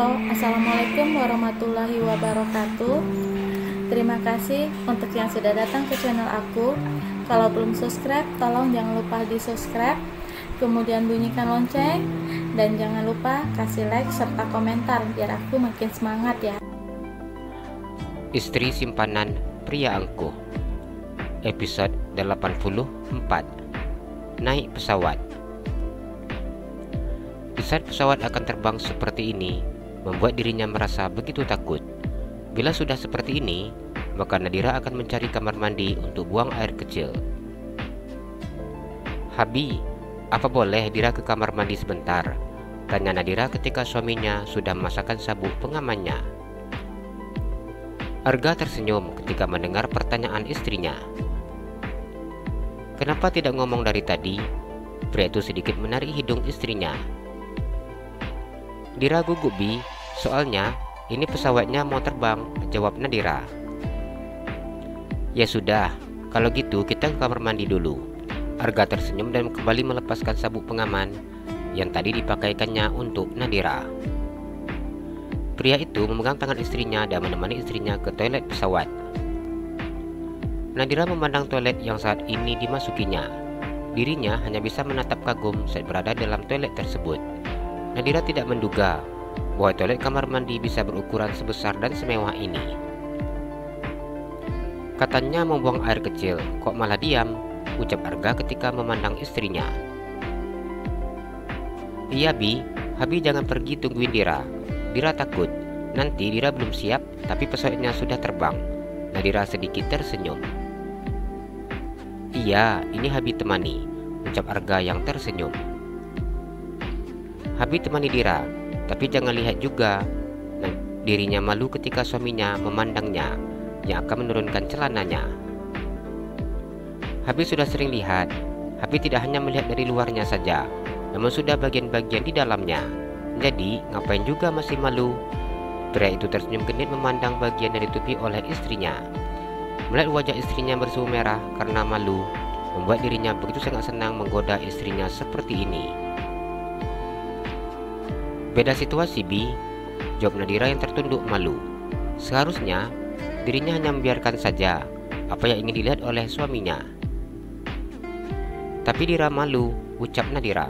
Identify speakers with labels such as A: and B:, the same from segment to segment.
A: Halo, Assalamualaikum warahmatullahi wabarakatuh. Terima kasih untuk yang sudah datang ke channel aku. Kalau belum subscribe, tolong jangan lupa di subscribe, kemudian bunyikan lonceng, dan jangan lupa kasih like serta komentar biar aku makin semangat ya.
B: Istri simpanan pria angkuh. Episode 84. Naik pesawat. Di saat pesawat akan terbang seperti ini, membuat dirinya merasa begitu takut. Bila sudah seperti ini, maka Nadira akan mencari kamar mandi untuk buang air kecil. "Habi, apa boleh Dira ke kamar mandi sebentar?" tanya Nadira ketika suaminya sudah memasakkan sabuk pengamannya. Arga tersenyum ketika mendengar pertanyaan istrinya. "Kenapa tidak ngomong dari tadi?" Pria itu sedikit menarik hidung istrinya. "Dira gugup, Bi, soalnya ini pesawatnya mau terbang," jawab Nadira. "Ya sudah, kalau gitu kita ke kamar mandi dulu." Arga tersenyum dan kembali melepaskan sabuk pengaman yang tadi dipakaikannya untuk Nadira. Pria itu memegang tangan istrinya dan menemani istrinya ke toilet pesawat. Nadira memandang toilet yang saat ini dimasukinya. Dirinya hanya bisa menatap kagum saat berada dalam toilet tersebut. Nadira tidak menduga bahwa toilet kamar mandi bisa berukuran sebesar dan semewah ini. "Katanya mau buang air kecil, kok malah diam?" ucap Arga ketika memandang istrinya. "Iya, Bi, Habi jangan pergi, tungguin Dira. Dira takut, nanti Dira belum siap tapi pesawatnya sudah terbang." Nadira sedikit tersenyum. "Iya, ini Habi temani," ucap Arga yang tersenyum. "Habi temani Dira, tapi jangan lihat juga." Dirinya malu ketika suaminya memandangnya yang akan menurunkan celananya. Habi sudah sering lihat. Habi tidak hanya melihat dari luarnya saja, namun sudah bagian-bagian di dalamnya. Jadi ngapain juga masih malu? Pria itu tersenyum genit memandang bagian yang ditutupi oleh istrinya. Melihat wajah istrinya bersemu merah karena malu, membuat dirinya begitu sangat senang menggoda istrinya seperti ini. "Beda situasi, Bi," jawab Nadira yang tertunduk malu. Seharusnya dirinya hanya membiarkan saja apa yang ingin dilihat oleh suaminya. "Tapi Dira malu," ucap Nadira.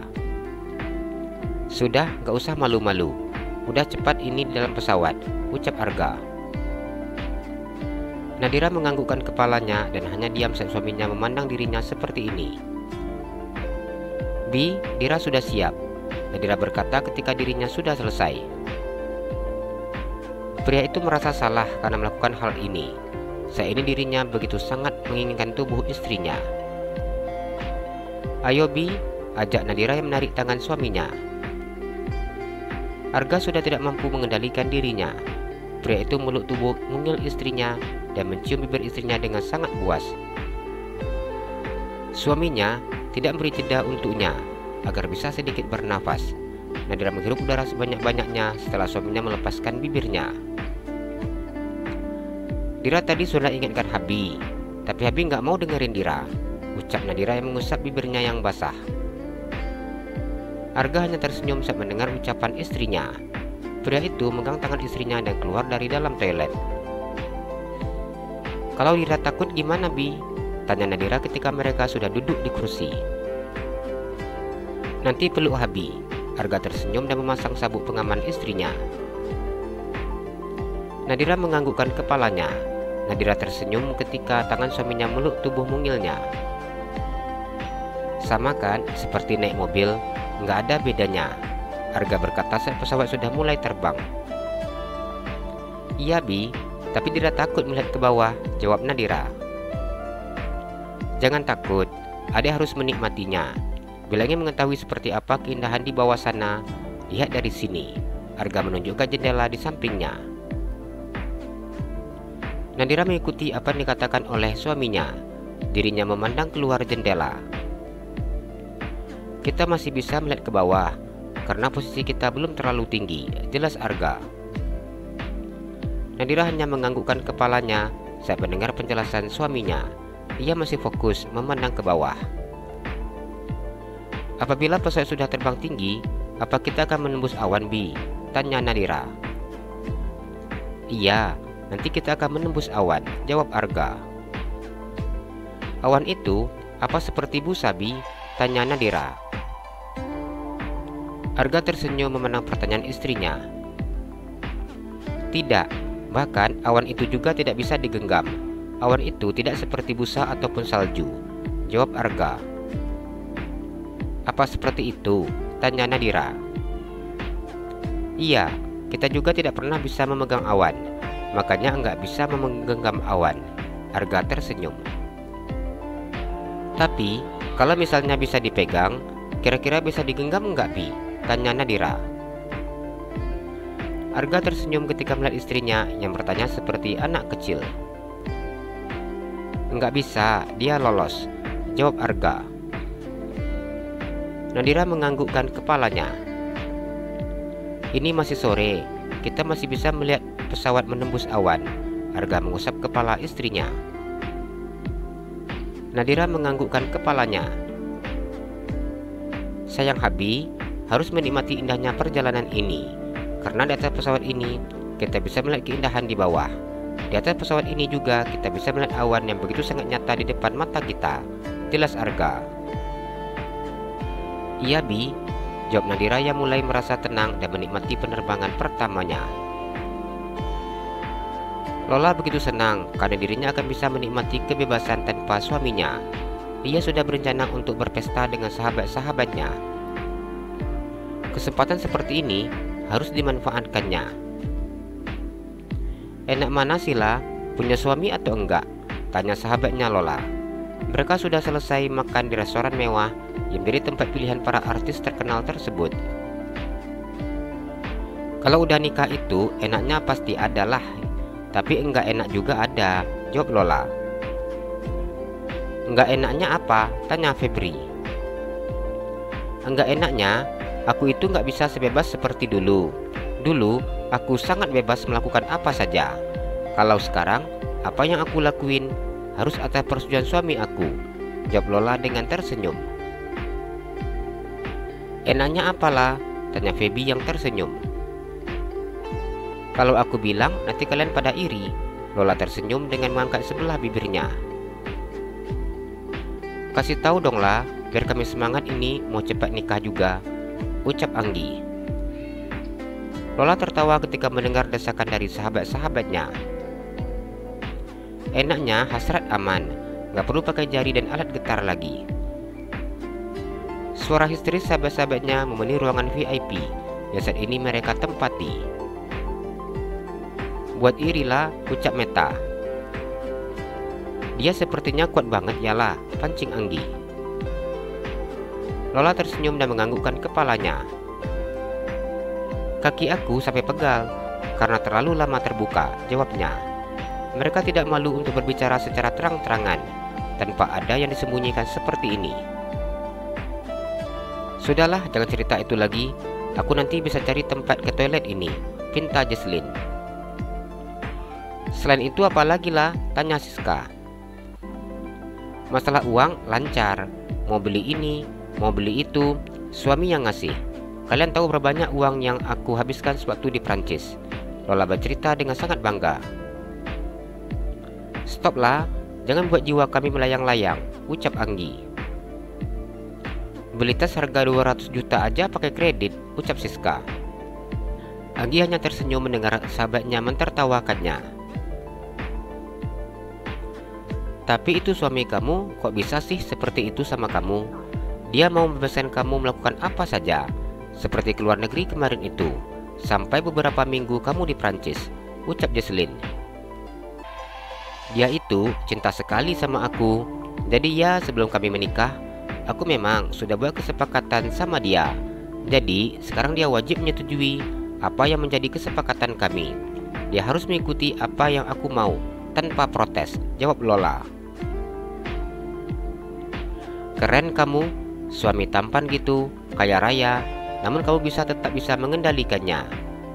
B: "Sudah, gak usah malu-malu. Udah cepat ini di dalam pesawat," ucap Arga. Nadira menganggukkan kepalanya dan hanya diam saat suaminya memandang dirinya seperti ini. "Bi, Dira sudah siap," Nadira berkata ketika dirinya sudah selesai. Pria itu merasa salah karena melakukan hal ini. Saat ini dirinya begitu sangat menginginkan tubuh istrinya. "Ayo, Bi," ajak Nadira yang menarik tangan suaminya. Arga sudah tidak mampu mengendalikan dirinya. Pria itu meluk tubuh mungil istrinya dan mencium bibir istrinya dengan sangat puas. Suaminya tidak memberi jeda untuknya agar bisa sedikit bernafas. Nadira menghirup udara sebanyak-banyaknya setelah suaminya melepaskan bibirnya. "Dira tadi sudah ingatkan Habi, tapi Habi nggak mau dengerin Dira," ucap Nadira yang mengusap bibirnya yang basah. Arga hanya tersenyum saat mendengar ucapan istrinya. Pria itu memegang tangan istrinya dan keluar dari dalam toilet. "Kalau Dira takut gimana, Bi?" tanya Nadira ketika mereka sudah duduk di kursi. "Nanti peluk Habi." Arga tersenyum dan memasang sabuk pengaman istrinya. Nadira menganggukkan kepalanya. Nadira tersenyum ketika tangan suaminya meluk tubuh mungilnya. "Sama kan, seperti naik mobil, nggak ada bedanya," Arga berkata saat pesawat sudah mulai terbang. "Iya, Bi, tapi Dira takut melihat ke bawah," jawab Nadira. "Jangan takut, Adik harus menikmatinya. Bila ingin mengetahui seperti apa keindahan di bawah sana, lihat dari sini." Arga menunjukkan jendela di sampingnya. Nadira mengikuti apa yang dikatakan oleh suaminya. Dirinya memandang keluar jendela. "Kita masih bisa melihat ke bawah karena posisi kita belum terlalu tinggi," jelas Arga. Nadira hanya menganggukkan kepalanya saat mendengar penjelasan suaminya. Ia masih fokus memandang ke bawah. "Apabila pesawat sudah terbang tinggi, apa kita akan menembus awan, Bi?" tanya Nadira. Iya, nanti kita akan menembus awan, jawab Arga. Awan itu apa seperti Bu Sabi? Tanya Nadira. Arga tersenyum memandang pertanyaan istrinya. Tidak, bahkan awan itu juga tidak bisa digenggam. Awan itu tidak seperti busa ataupun salju, jawab Arga. Apa seperti itu? Tanya Nadira. Iya, kita juga tidak pernah bisa memegang awan, makanya nggak bisa menggenggam awan. Arga tersenyum. Tapi, kalau misalnya bisa dipegang, kira-kira bisa digenggam nggak, Pi? Tanya Nadira. Arga tersenyum ketika melihat istrinya yang bertanya seperti anak kecil. Nggak bisa, dia lolos, jawab Arga. Nadira menganggukkan kepalanya. Ini masih sore, kita masih bisa melihat pesawat menembus awan. Arga mengusap kepala istrinya. Nadira menganggukkan kepalanya. Sayang Habi, harus menikmati indahnya perjalanan ini. Karena di atas pesawat ini, kita bisa melihat keindahan di bawah. Di atas pesawat ini juga, kita bisa melihat awan yang begitu sangat nyata di depan mata kita. Jelas Arga. Iya Bi, jawab Nadira yang mulai merasa tenang dan menikmati penerbangan pertamanya. Lola begitu senang karena dirinya akan bisa menikmati kebebasan tanpa suaminya. Ia sudah berencana untuk berpesta dengan sahabat-sahabatnya. Kesempatan seperti ini harus dimanfaatkannya. Enak mana Sila, punya suami atau enggak? Tanya sahabatnya Lola. Mereka sudah selesai makan di restoran mewah yang menjadi tempat pilihan para artis terkenal tersebut. Kalau udah nikah itu enaknya pasti adalah, tapi enggak enak juga ada, jawab Lola. Enggak enaknya apa? Tanya Febri. Enggak enaknya, aku itu enggak bisa sebebas seperti dulu. Dulu, aku sangat bebas melakukan apa saja. Kalau sekarang, apa yang aku lakuin harus atas persetujuan suami aku, jawab Lola dengan tersenyum. Enaknya apalah? Tanya Feby yang tersenyum. Kalau aku bilang, nanti kalian pada iri. Lola tersenyum dengan mengangkat sebelah bibirnya. Kasih tahu dong lah, biar kami semangat ini mau cepat nikah juga, ucap Anggi. Lola tertawa ketika mendengar desakan dari sahabat-sahabatnya. Enaknya hasrat aman, gak perlu pakai jari dan alat getar lagi. Suara histeris sahabat-sahabatnya memenuhi ruangan VIP yang saat ini mereka tempati. Buat irilah, ucap Meta. Dia sepertinya kuat banget yalah, pancing Anggi. Lola tersenyum dan menganggukkan kepalanya. Kaki aku sampai pegal karena terlalu lama terbuka, jawabnya. Mereka tidak malu untuk berbicara secara terang-terangan tanpa ada yang disembunyikan seperti ini. Sudahlah, jangan cerita itu lagi. Aku nanti bisa cari tempat ke toilet ini, pinta Jesslyn. Selain itu apa lagi lah? Tanya Siska. Masalah uang lancar. Mau beli ini, mau beli itu, suami yang ngasih. Kalian tahu berapa banyak uang yang aku habiskan sewaktu di Prancis? Lola bercerita dengan sangat bangga. Stoplah, jangan buat jiwa kami melayang-layang, ucap Anggi. Beli tas harga 200 juta aja pakai kredit, ucap Siska. Anggi hanya tersenyum mendengar sahabatnya mentertawakannya. Tapi itu suami kamu, kok bisa sih seperti itu sama kamu? Dia mau membebaskan kamu melakukan apa saja, seperti keluar negeri kemarin itu, sampai beberapa minggu kamu di Prancis, ucap Jesslyn. Dia itu cinta sekali sama aku. Jadi ya sebelum kami menikah, aku memang sudah buat kesepakatan sama dia. Jadi sekarang dia wajib menyetujui apa yang menjadi kesepakatan kami. Dia harus mengikuti apa yang aku mau tanpa protes, jawab Lola. Keren kamu, suami tampan gitu, kaya raya, namun kamu tetap bisa mengendalikannya.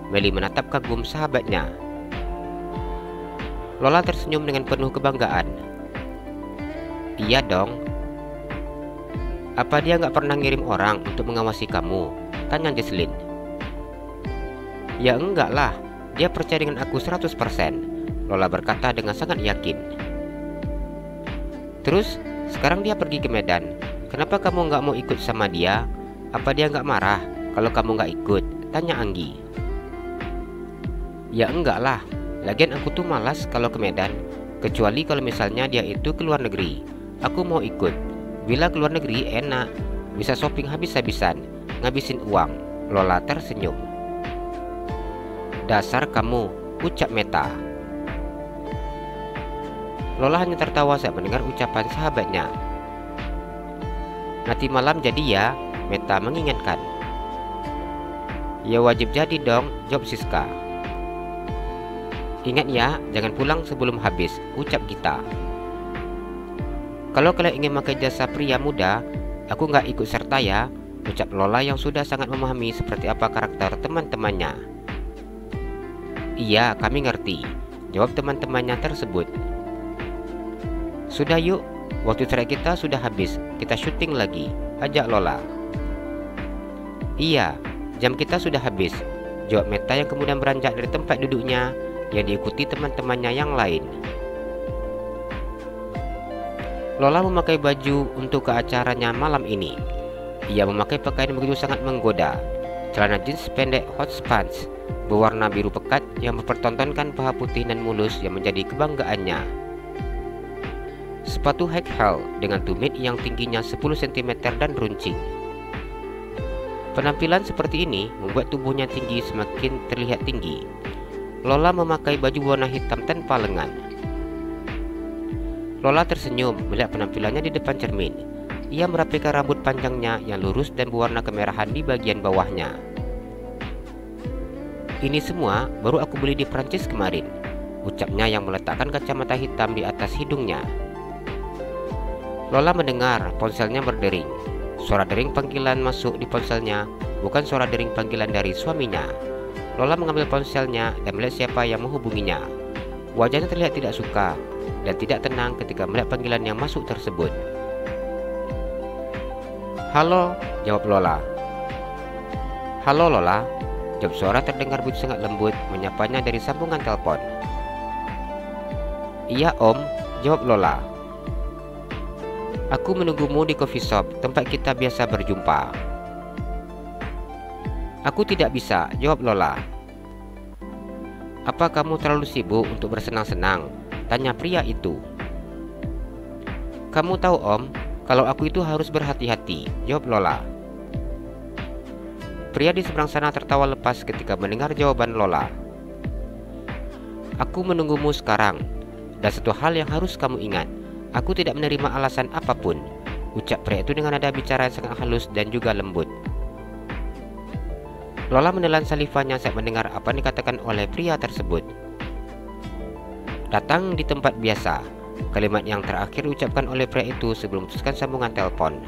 B: Meli menatap kagum sahabatnya. Lola tersenyum dengan penuh kebanggaan. Iya dong. Apa dia nggak pernah ngirim orang untuk mengawasi kamu? Tanya Jesslyn. Ya enggak lah, Dia percaya dengan aku 100%, Lola berkata dengan sangat yakin. Terus, sekarang dia pergi ke Medan. Kenapa kamu nggak mau ikut sama dia? Apa dia nggak marah kalau kamu nggak ikut? Tanya Anggi. Ya enggak lah, lagian aku tuh malas kalau ke Medan. Kecuali kalau misalnya dia itu ke luar negeri. Aku mau ikut. Bila ke luar negeri enak, bisa shopping habis-habisan, ngabisin uang. Lola tersenyum. Dasar kamu, ucap Meta. Lola hanya tertawa saat mendengar ucapan sahabatnya. Nanti malam jadi ya, Meta mengingatkan. Ya wajib jadi dong, jawab Siska. Ingat ya, jangan pulang sebelum habis, ucap Gita. Kalau kalian ingin pakai jasa pria muda, aku nggak ikut serta ya, ucap Lola yang sudah sangat memahami seperti apa karakter teman-temannya. Iya, kami ngerti, jawab teman-temannya tersebut. Sudah yuk, waktu cerai kita sudah habis, kita syuting lagi, ajak Lola. Iya, jam kita sudah habis, jawab Meta yang kemudian beranjak dari tempat duduknya yang diikuti teman-temannya yang lain. Lola memakai baju untuk ke acaranya malam ini. Ia memakai pakaian begitu sangat menggoda, celana jeans pendek hot pants berwarna biru pekat yang mempertontonkan paha putih dan mulus yang menjadi kebanggaannya. Sepatu high heel dengan tumit yang tingginya 10 cm dan runcing. Penampilan seperti ini membuat tubuhnya tinggi semakin terlihat tinggi. Lola memakai baju warna hitam tanpa lengan. Lola tersenyum melihat penampilannya di depan cermin. Ia merapikan rambut panjangnya yang lurus dan berwarna kemerahan di bagian bawahnya. Ini semua baru aku beli di Prancis kemarin, ucapnya yang meletakkan kacamata hitam di atas hidungnya. Lola mendengar ponselnya berdering. Suara dering panggilan masuk di ponselnya, bukan suara dering panggilan dari suaminya. Lola mengambil ponselnya dan melihat siapa yang menghubunginya. Wajahnya terlihat tidak suka dan tidak tenang ketika melihat panggilan yang masuk tersebut. Halo, jawab Lola. Halo Lola, jawab suara terdengar begitu sangat lembut menyapanya dari sambungan telepon. Iya Om, jawab Lola. Aku menunggumu di coffee shop, tempat kita biasa berjumpa. Aku tidak bisa, jawab Lola. Apa kamu terlalu sibuk untuk bersenang-senang? Tanya pria itu. Kamu tahu Om, kalau aku itu harus berhati-hati, jawab Lola. Pria di seberang sana tertawa lepas ketika mendengar jawaban Lola. Aku menunggumu sekarang, dan satu hal yang harus kamu ingat. Aku tidak menerima alasan apapun, ucap pria itu dengan nada bicara yang sangat halus dan juga lembut. Lola menelan salivanya saat mendengar apa yang dikatakan oleh pria tersebut. Datang di tempat biasa, kalimat yang terakhir diucapkan oleh pria itu sebelum memutuskan sambungan telepon.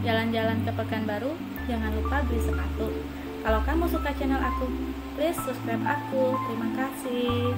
A: Jalan-jalan ke Pekanbaru, jangan lupa beli sepatu. Kalau kamu suka channel aku, please subscribe aku. Terima kasih.